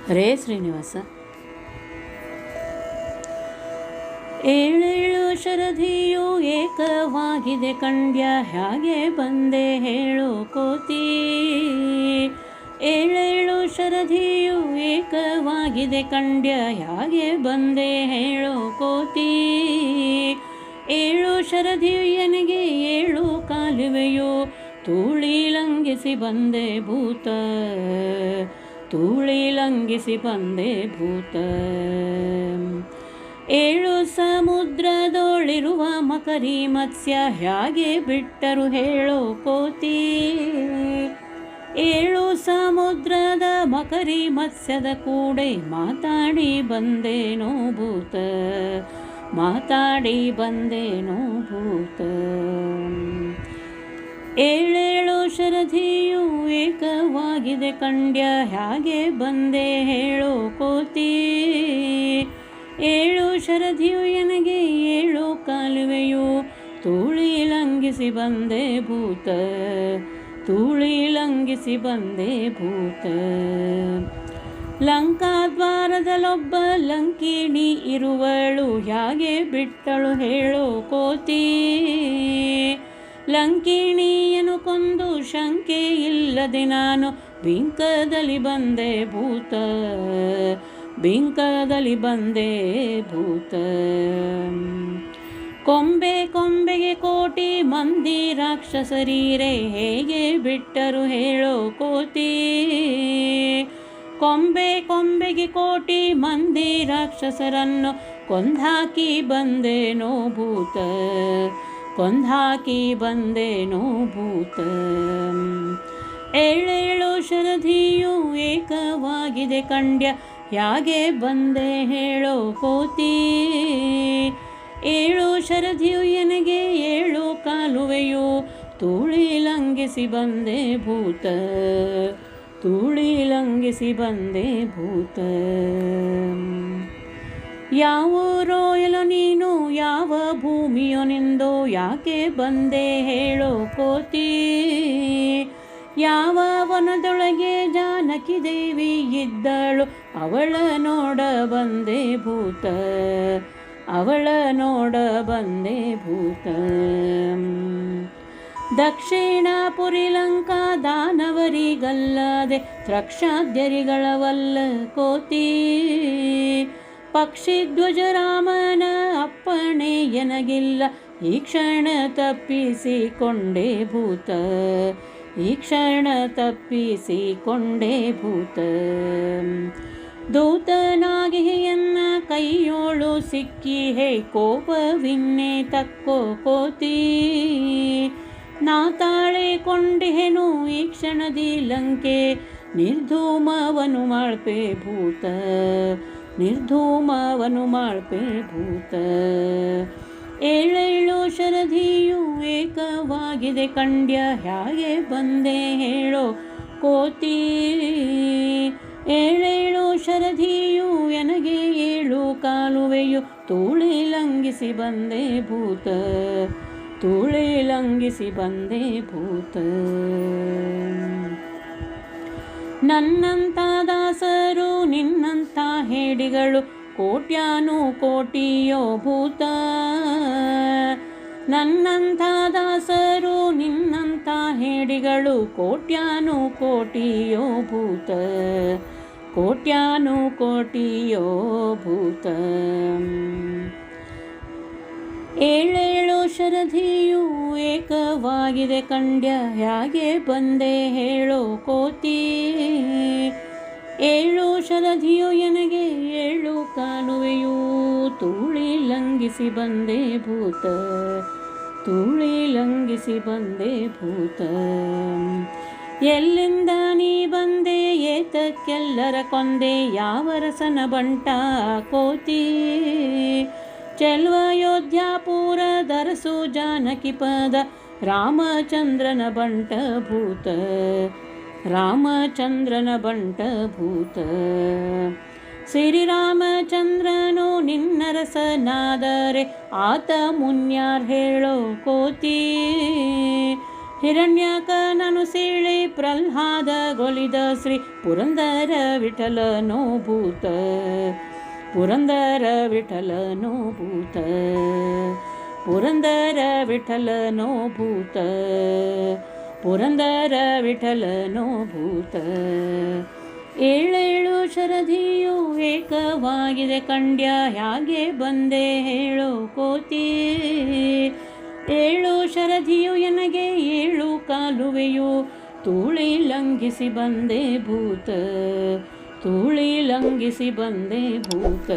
ರೇ ಶ್ರೀನಿವಾಸ. ಏಳೇಳು ಶರಧಿಯು ಏಕವಾಗಿದೆ ಕಂಡ್ಯ, ಹ್ಯಾಗೆ ಬಂದೆ ಹೇಳು ಕೋತಿ. ಏಳೇಳು ಶರಧಿಯು ಏಕವಾಗಿದೆ ಕಂಡ್ಯ, ಹ್ಯಾಗೆ ಬಂದೆ ಹೇಳು ಕೋತಿ. ಏಳು ಶರಧಿಯು ಎನಗೆ ಏಳು ಕಾಲುವೆಯು, ತೂಳಿ ಲಂಘಿಸಿ ಬಂದೆ ಭೂತ. ತೂಳಿ ಲಂಘಿಸಿ ಬಂದೆ ಭೂತ. ಏಳು ಸಮುದ್ರದೊಳಿರುವ ಮಕರಿ ಮತ್ಸ್ಯ, ಹ್ಯಾಗೆ ಬಿಟ್ಟರು ಹೇಳೋ ಕೋತಿ. ಏಳು ಸಮುದ್ರದ ಮಕರಿ ಮತ್ಸ್ಯದ ಕೂಡೆ, ಮಾತಾಡಿ ಬಂದೇನೋ ಭೂತ. ಮಾತಾಡಿ ಬಂದೇನೋ ಭೂತ. ಏಳೇಳು ಶರಧಿಯು ಏಕವಾಗಿದೆ ಕಂಡ್ಯ, ಹ್ಯಾಗೆ ಬಂದೆ ಹೇಳೋ ಕೋತಿ. ಏಳು ಶರಧಿಯು ಎನಗೆ ಏಳು ಕಾಲುವೆಯು, ತೂಳಿ ಲಂಘಿಸಿ ಬಂದೆ ಭೂತ. ತೂಳಿ ಲಂಘಿಸಿ ಬಂದೆ ಭೂತ. ಲಂಕಾದ್ವಾರದಲ್ಲೊಬ್ಬ ಲಂಕಿಣಿ ಇರುವಳು, ಹ್ಯಾಗೆ ಬಿಟ್ಟಳು ಹೇಳೋ ಕೋತಿ. ಲಂಕಿಣಿಯನ್ನು ಕೊಂದು ಶಂಕೆ ಇಲ್ಲದೆ ನಾನು, ಬಿಂಕದಲ್ಲಿ ಬಂದೆ ಭೂತ. ಬಿಂಕದಲ್ಲಿ ಬಂದೆ ಭೂತ. ಕೊಂಬೆ ಕೊಂಬೆಗೆ ಕೋಟಿ ಮಂದಿ ರಾಕ್ಷಸರೀರೆ, ಹೇಗೆ ಬಿಟ್ಟರು ಹೇಳೋ ಕೋತಿ. ಕೊಂಬೆ ಕೊಂಬೆಗೆ ಕೋಟಿ ಮಂದಿ ರಾಕ್ಷಸರನ್ನು, ಕೊಂದಾಕಿ ಬಂದೇನೋ ಭೂತ. ಕೊಂದಾಕಿ ಬಂದೇನೋ ಭೂತ. ಏಳೇಳು ಶರಧಿಯು ಏಕವಾಗಿದೆ ಕಂಡ್ಯ, ಹ್ಯಾಗೆ ಬಂದೆ ಹೇಳೋ ಕೋತಿ. ಏಳು ಶರಧಿಯು ಎನಗೆ ಏಳು ಕಾಲುವೆಯು, ತೂಳಿ ಲಂಘಿಸಿ ಬಂದೆ ಭೂತ. ತೂಳಿ ಲಂಘಿಸಿ ಬಂದೆ ಭೂತ. ಯಾವೂರೋ ಎಲೋ ನೀನು, ಯಾವ ಭೂಮಿಯೋ ನಿಂದೋ, ಯಾಕೆ ಬಂದೆ ಹೇಳೋ ಕೋತಿ. ಯಾವ ವನದೊಳಗೆ ಜಾನಕಿ ದೇವಿ ಇದ್ದಳು, ಅವಳ ನೋಡ ಬಂದೆ ಭೂತ. ಅವಳ ನೋಡ ಬಂದೆ ಭೂತ. ದಕ್ಷಿಣಪುರಿ ಲಂಕಾ ದಾನವರಿಗಲ್ಲದೆ, ತ್ರಕ್ಷಾದ್ಯರಿಗಳವಲ್ಲ ಕೋತಿ. ಪಕ್ಷಿಧ್ವಜ ರಾಮನ ಅಪ್ಪಣೆ ಎನಗಿಲ್ಲ, ಈ ಕ್ಷಣ ತಪ್ಪಿಸಿಕೊಂಡೆ ಭೂತ. ಈ ಕ್ಷಣ ತಪ್ಪಿಸಿಕೊಂಡೆ ಭೂತ. ದೂತನಾಗಿ ಎನ್ನ ಕೈಯೋಳು ಸಿಕ್ಕಿ, ಹೇ ಕೋಪವಿನ್ನೆ ತಕ್ಕೋ ಕೋತಿ. ನಾ ತಾಳೆಕೊಂಡಿಹೆನು ಈ ಕ್ಷಣದಿ ಲಂಕೆ, ನಿರ್ಧೂಮವನು ಮಾಳ್ಪೆ ಭೂತ. ನಿರ್ಧೂಮವನು ಮಾಳ್ಪೆ ಭೂತ. ಏಳೇಳು ಶರಧಿಯು ಏಕವಾಗಿದೆ ಕಂಡ್ಯ, ಹ್ಯಾಗೆ ಬಂದೆ ಹೇಳೋ ಕೋತಿ. ಏಳೇಳು ಶರಧಿಯು ಎನಗೆ ಏಳು ಕಾಲುವೆಯು, ತೂಳಿ ಲಂಘಿಸಿ ಬಂದೆ ಭೂತ. ತೂಳಿ ಲಂಘಿಸಿ ಬಂದೆ ಭೂತ. ನನ್ನಂಥ ದಾಸರು ನಿನ್ನಂಥ ಹೇಡಿಗಳು, ಕೋಟ್ಯಾನು ಕೋಟಿಯೋ ಭೂತ. ನನ್ನಂಥ ದಾಸರು ನಿನ್ನಂಥ ಹೇಡಿಗಳು, ಕೋಟ್ಯಾನು ಕೋಟಿಯೋ ಭೂತ. ಕೋಟ್ಯಾನು ಕೋಟಿಯೋ ಭೂತ. ಏಳೇಳು ಶರಧಿಯು ಏಕವಾಗಿದೆ ಕಂಡ್ಯ, ಹ್ಯಾಗೆ ಬಂದೆ ಹೇಳೋ ಕೋತಿ. ಏಳು ಶರಧಿಯು ಎನಗೆ ಏಳು ಕಾಲುವೆಯು, ತೂಳಿ ಲಂಘಿಸಿ ಬಂದೆ ಭೂತ. ತೂಳಿ ಲಂಘಿಸಿ ಬಂದೆ ಭೂತ. ಎಲ್ಲಿಂದ ನೀ ಬಂದೆ ಏತಕ್ಕೆಲ್ಲರ ಕೊಂದೆ, ಯಾವ ರಸನ ಬಂಟ ಕೋತಿ. ಚೆಲ್ವಯೋಧ್ಯಾಪುರ ದರಸು ಜಾನಕಿ ಪದ, ರಾಮಚಂದ್ರನ ಬಂಟ ಭೂತ. ರಾಮಚಂದ್ರನ ಬಂಟ ಭೂತ. ಶ್ರೀರಾಮಚಂದ್ರನು ನಿನ್ನರಸನಾದರೆ, ಆತ ಮುನ್ಯಾರ್ ಹೇಳೋ ಕೋತಿ. ಹಿರಣ್ಯಕನನು ಸೀಳಿ ಪ್ರಹ್ಲಾದ ಗೊಲಿದ ಶ್ರೀ ಪುರಂದರ ವಿಠಲನೋ ಭೂತ ಪುರಂದರ ವಿಠಲನೋ ಭೂತ ಪುರಂದರ ವಿಠಲನೋ ಭೂತ ಪುರಂದರ ವಿಠಲನೋ ಭೂತ ಏಳೇಳು ಶರಧಿಯು ಏಕವಾಗಿದೆ ಕಂಡ್ಯ ಹ್ಯಾಗೆ ಬಂದೆ ಹೇಳು ಕೋತಿ ಏಳು ಶರಧಿಯು ಎನಗೆ ಏಳು ಕಾಲುವೆಯು ತೂಳಿ ಲಂಘಿಸಿ ಬಂದೆ ಭೂತ ತೂಳಿ ಲಂಘಿಸಿ ಬಂದೆ ಭೂತ